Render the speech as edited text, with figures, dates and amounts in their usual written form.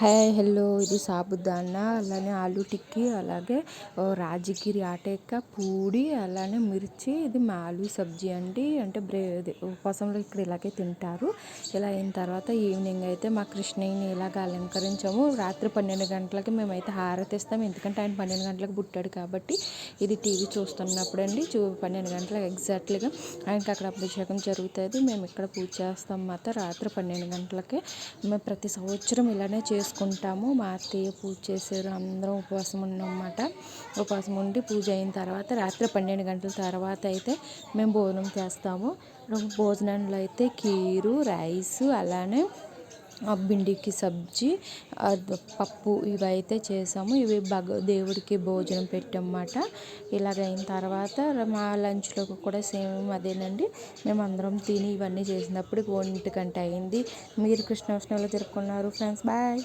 Hi hello ఇది సాబుదానా అలానే ఆలు టిక్కీ అలాగే రాజగిరి ఆటేక పూడి అలానే మిర్చి ఇది ఆలు సబ్జీ అండి. అంటే ఉపవాసంలో ఇక్కడ ఇలాగే తింటారు. ఇలా అయిన తర్వాత ఈవినింగ్ అయితే మా కృష్ణయ్యని ఇలాగ అలంకరించాము. రాత్రి 12 గంటలకి మేమైతే హారతి ఇస్తాము. ఎందుకంటే ఆయన 12 గంటలకు పుట్టాడు కాబట్టి. ఇది టీవీ చూస్తున్నప్పుడు అండి 12 గంటలకు ఎగ్జాక్ట్లీగా ఆయనకి అక్కడ అభిషేకం జరుగుతుంది. మేము ఇక్కడ పూజ చేస్తాం మాత్రం రాత్రి 12 గంటలకే. మేము ప్రతి సంవత్సరం ఇలానే చేసుకుంటాము. మా అత్తయ్య పూజ చేశారు, అందరం ఉపవాసం ఉన్నమాట. ఉపవాసం ఉండి పూజ అయిన తర్వాత రాత్రి 12 గంటల తర్వాత అయితే మేము భోజనం చేస్తాము. భోజనంలో అయితే కీరు రైస్ అలానే భిండికి సబ్జీ పప్పు ఇవైతే చేసాము. ఇవి దేవుడికి భోజనం పెట్టమాట. ఇలాగ అయిన తర్వాత మా లంచ్లో కూడా సేమ్ అదేనండి. మేము అందరం తిని ఇవన్నీ చేసినప్పుడు 1 గంట అయింది. మీరు కృష్ణాష్టమిలో జరుపుకున్నారు ఫ్రెండ్స్. బాయ్.